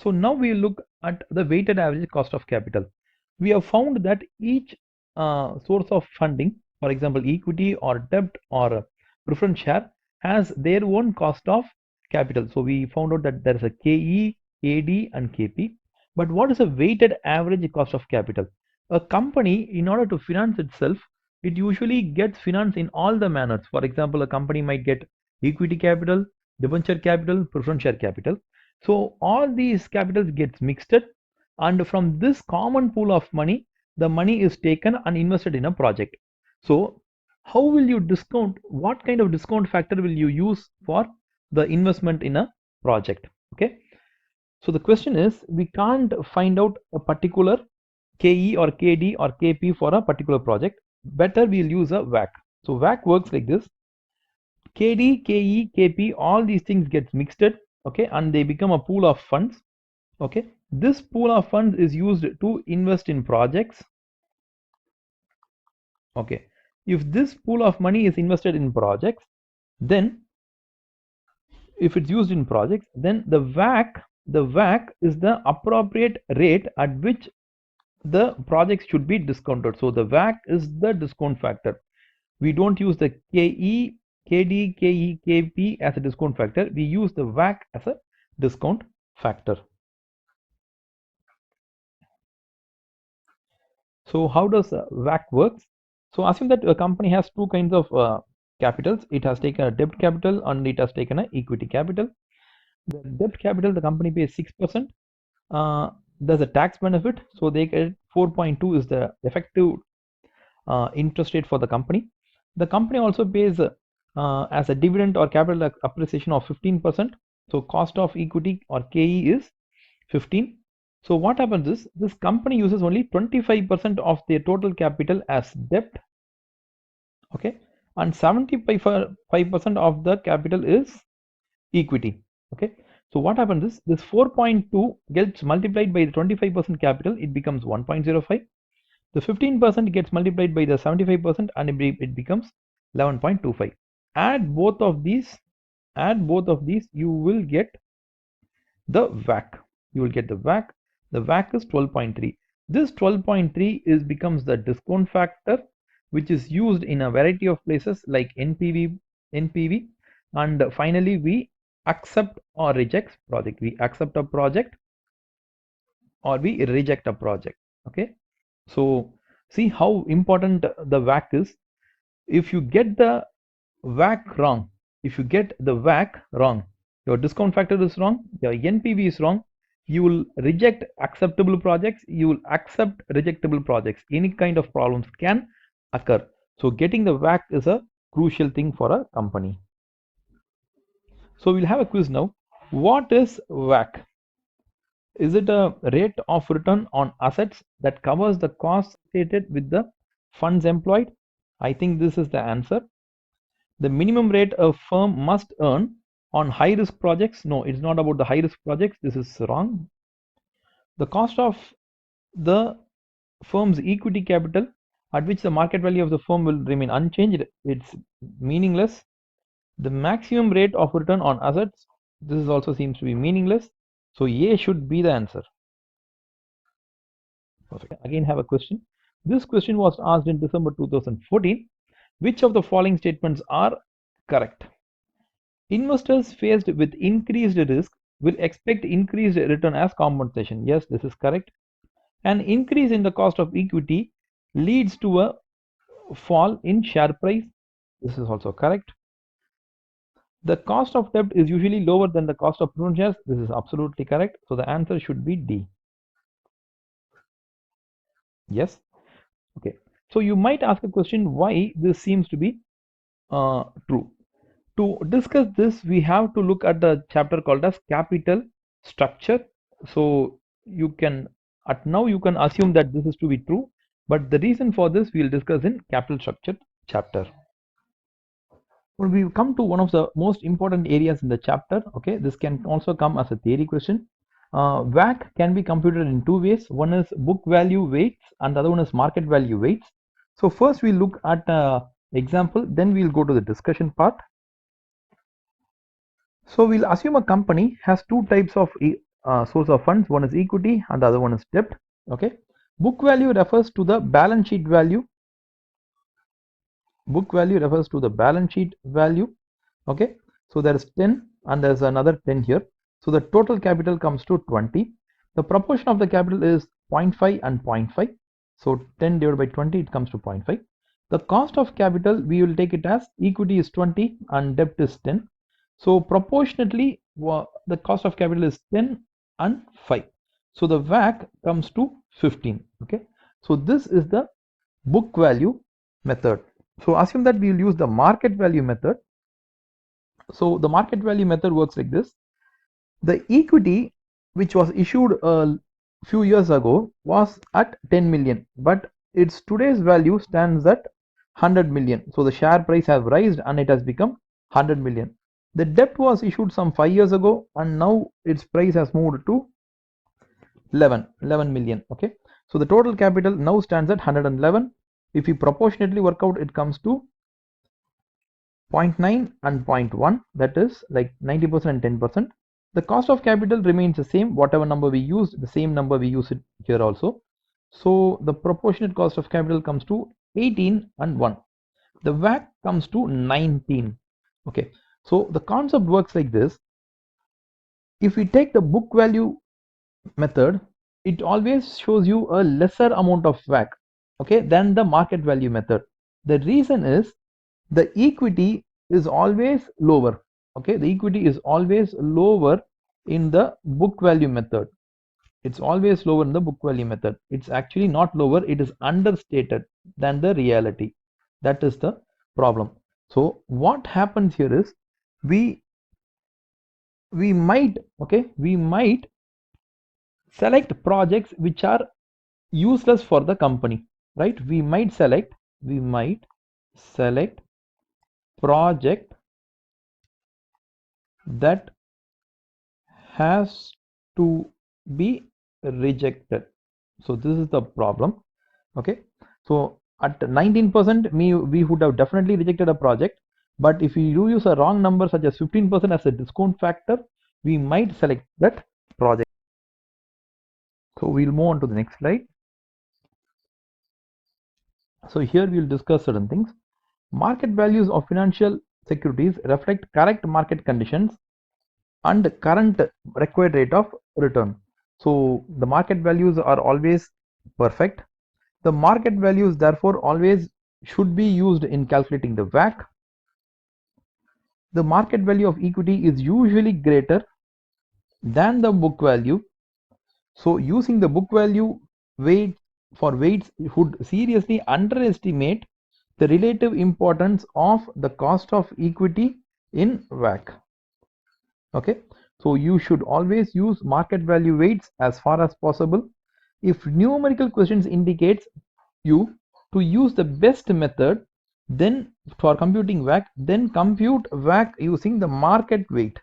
So now we look at the weighted average cost of capital. We have found that each source of funding, for example, equity or debt or preference share, has their own cost of capital. So we found out that there is a KE, KD, and KP. But what is a weighted average cost of capital? A company, in order to finance itself, it usually gets finance in all the manners. For example, a company might get equity capital, debenture capital, preference share capital. So all these capitals gets mixed, and from this common pool of money, the money is taken and invested in a project. So how will you discount? What kind of discount factor will you use for the investment in a project? Okay. So the question is, we can't find out a particular KE or KD or KP for a particular project. Better we'll use a WACC. So WACC works like this: KD, KE, KP, all these things get mixed, okay, and they become a pool of funds. Okay, this pool of funds is used to invest in projects. Okay, if this pool of money is invested in projects, then if it's used in projects, then the WACC is the appropriate rate at which the projects should be discounted. So the WACC is the discount factor. We don't use the KE, KD, KE, KP as a discount factor. We use the WACC as a discount factor. So how does WACC works? So assume that a company has two kinds of capitals. It has taken a debt capital and it has taken an equity capital. The debt capital, the company pays 6%. There's a tax benefit, so they get 4.2 is the effective interest rate for the company. The company also pays as a dividend or capital appreciation of 15%. So cost of equity or KE is 15. So what happens is this company uses only 25% of their total capital as debt, okay, and 75% of the capital is equity, okay. So what happens is this 4.2 gets multiplied by the 25% capital, it becomes 1.05. The 15% gets multiplied by the 75% and it becomes 11.25. Add both of these, you will get the WACC. You will get the WACC. The WACC is 12.3. This 12.3 becomes the discount factor, which is used in a variety of places like NPV, and finally we accept or reject project. We accept a project or we reject a project. Okay. So see how important the WACC is. If you get the WACC wrong, your discount factor is wrong, your NPV is wrong, you will reject acceptable projects, you will accept rejectable projects. Any kind of problems can occur. So getting the WACC is a crucial thing for a company. So we'll have a quiz now. What is WACC? Is it a rate of return on assets that covers the costs associated with the funds employed? I think this is the answer. The minimum rate a firm must earn on high risk projects? No, it's not about the high risk projects. This is wrong. The cost of the firm's equity capital at which the market value of the firm will remain unchanged, it's meaningless. The maximum rate of return on assets, this is also seems to be meaningless. So A should be the answer. Perfect. Again have a question. This question was asked in December 2014. Which of the following statements are correct? Investors faced with increased risk will expect increased return as compensation. Yes, this is correct. An increase in the cost of equity leads to a fall in share price. This is also correct. The cost of debt is usually lower than the cost of preference shares. This is absolutely correct. So the answer should be D. Yes. Okay. So you might ask a question why this seems to be true. To discuss this, we have to look at the chapter called as capital structure. So you can you can assume that this is to be true, but the reason for this we'll discuss in capital structure chapter. Well, we come to one of the most important areas in the chapter. Okay, this can also come as a theory question. WACC can be computed in two ways. One is book value weights and the other one is market value weights. So first we look at example, then we'll go to the discussion part. So we'll assume a company has two types of source of funds. One is equity and the other one is debt. Okay. Book value refers to the balance sheet value. Book value refers to the balance sheet value. Okay. So there is 10 and there's another 10 here. So the total capital comes to 20. The proportion of the capital is 0.5 and 0.5. So 10 divided by 20, it comes to 0.5. The cost of capital, we will take it as equity is 20 and debt is 10. So proportionately, the cost of capital is 10 and 5. So the WACC comes to 15. Okay. So this is the book value method. So assume that we will use the market value method. So the market value method works like this. The equity which was issued a few years ago was at 10 million, but its today's value stands at 100 million. So the share price has risen and it has become 100 million. The debt was issued some 5 years ago and now its price has moved to 11 million. Okay. So the total capital now stands at 111. If we proportionately work out, it comes to 0.9 and 0.1, that is like 90% and 10%. The cost of capital remains the same. Whatever number we used, the same number we use it here also. So the proportionate cost of capital comes to 18 and 1. The WACC comes to 19. Okay. So the concept works like this. If we take the book value method, it always shows you a lesser amount of WACC, okay, than the market value method. The reason is the equity is always lower. Okay, the equity is always lower in the book value method. It's always lower in the book value method. It's actually not lower, it is understated than the reality. That is the problem. So what happens here is we might select projects which are useless for the company, right? We might select project that has to be rejected. So this is the problem. Okay, so at 19% we would have definitely rejected a project, but if you use a wrong number such as 15% as a discount factor, we might select that project. So we'll move on to the next slide. So here we'll discuss certain things. Market values of financial securities reflect correct market conditions and current required rate of return. So the market values are always perfect. The market values therefore always should be used in calculating the WACC. The market value of equity is usually greater than the book value. So using the book value weight for weights would seriously underestimate the relative importance of the cost of equity in WACC. Okay, so you should always use market value weights as far as possible. If numerical questions indicates you to use the best method, then for computing WACC, then compute WACC using the market weight.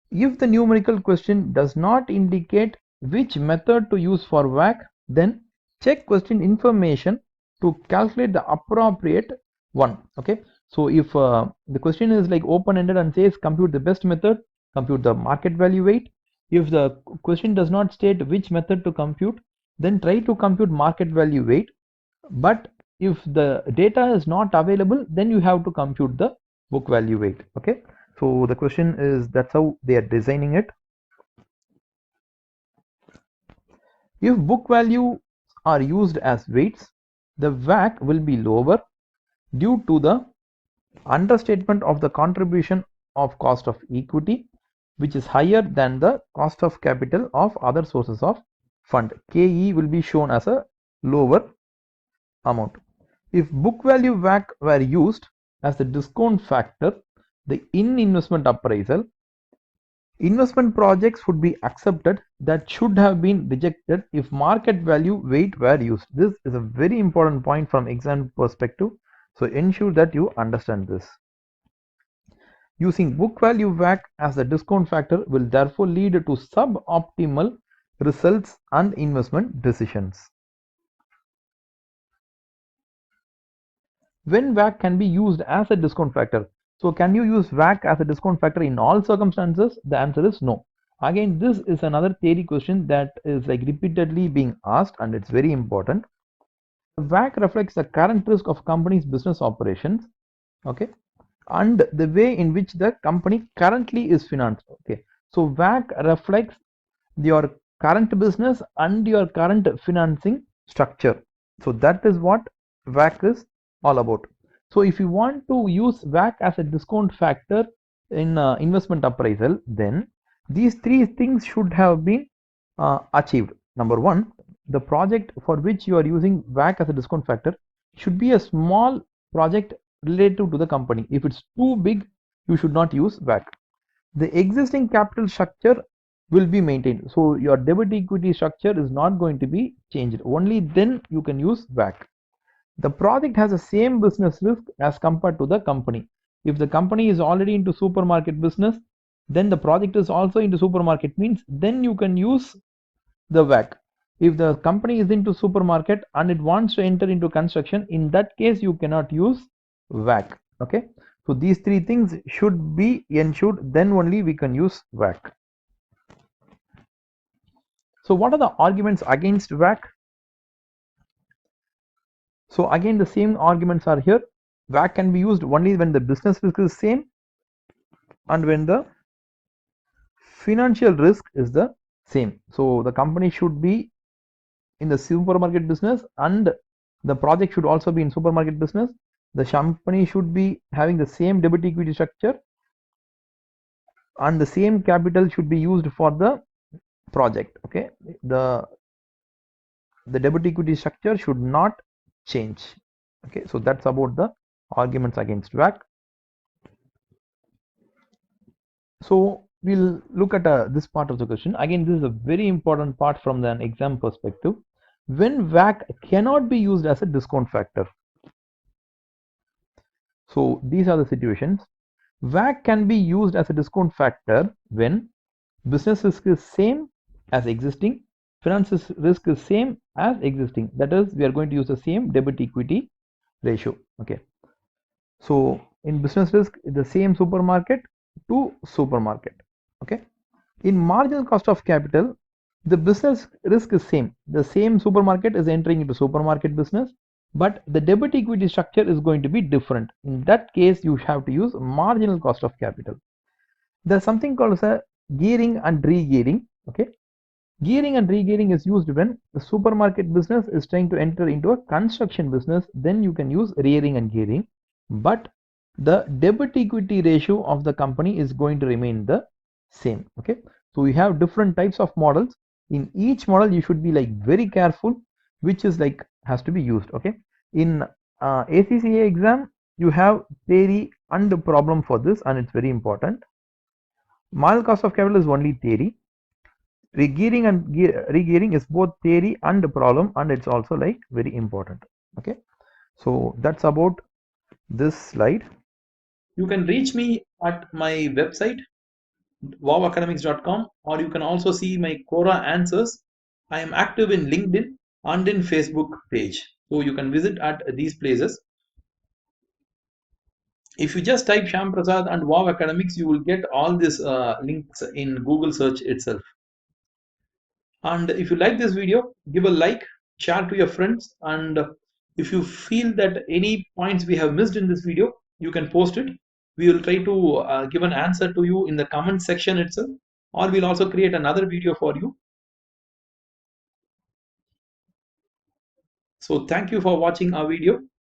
If the numerical question does not indicate which method to use for WACC, then check question information to calculate the appropriate one. Okay, so if the question is like open-ended and says compute the best method, compute the market value weight. If the question does not state which method to compute, then try to compute market value weight. But if the data is not available, then you have to compute the book value weight. Okay, so the question is, that's how they are designing it. If book value are used as weights, the WACC will be lower due to the understatement of the contribution of cost of equity, which is higher than the cost of capital of other sources of fund. KE will be shown as a lower amount. If book value WACC were used as the discount factor, the investment appraisal, investment projects would be accepted that should have been rejected if market value weight were used. This is a very important point from exam perspective, so ensure that you understand this. Using book value WACC as the discount factor will therefore lead to suboptimal results and investment decisions. When WACC can be used as a discount factor? So can you use WACC as a discount factor in all circumstances? The answer is no. Again, this is another theory question that is like repeatedly being asked, and it's very important. The WACC reflects the current risk of company's business operations, okay, and the way in which the company currently is financed. Okay, so WACC reflects your current business and your current financing structure. So that is what WACC is all about. So if you want to use WACC as a discount factor in investment appraisal, then these three things should have been achieved. Number one, the project for which you are using WACC as a discount factor should be a small project related to the company. If it's too big, you should not use WACC. The existing capital structure will be maintained. So your debit equity structure is not going to be changed. Only then you can use WACC. The project has the same business risk as compared to the company. If the company is already into supermarket business, then the project is also into supermarket, means then you can use the WACC. If the company is into supermarket and it wants to enter into construction, in that case you cannot use WACC. Okay, so these three things should be ensured, then only we can use WACC. So what are the arguments against WACC? So again, the same arguments are here. WACC can be used only when the business risk is same and when the financial risk is the same. So the company should be in the supermarket business and the project should also be in supermarket business. The company should be having the same debit equity structure and the same capital should be used for the project. Okay, the debit equity structure should not change. Okay, so that's about the arguments against WACC. So we'll look at this part of the question. Again, this is a very important part from an exam perspective. When WACC cannot be used as a discount factor. So these are the situations. WACC can be used as a discount factor when business risk is same as existing, finance risk is same as existing. That is, we are going to use the same debit equity ratio. Okay, so in business risk, the same supermarket to supermarket. Okay, in marginal cost of capital, the business risk is same. The same supermarket is entering into supermarket business, but the debit equity structure is going to be different. In that case, you have to use marginal cost of capital. There's something called as a gearing and re-gearing. Okay, gearing and re-gearing is used when the supermarket business is trying to enter into a construction business. Then you can use rearing and gearing, but the debit equity ratio of the company is going to remain the same. Okay, so we have different types of models. In each model, you should be like very careful which is like has to be used. Okay, in ACCA exam, you have theory and the problem for this, and it's very important. Marginal cost of capital is only theory. Regearing and regearing is both theory and problem, and it's also like very important. Okay, so that's about this slide. You can reach me at my website wowacademics.com, or you can also see my Quora answers. I am active in LinkedIn and in Facebook page, so you can visit at these places. If you just type Shyam Prasad and Wow Academics, you will get all these links in Google search itself. And if you like this video, give a like, share to your friends, and if you feel that any points we have missed in this video, you can post it. We will try to give an answer to you in the comment section itself, or we'll also create another video for you. So thank you for watching our video.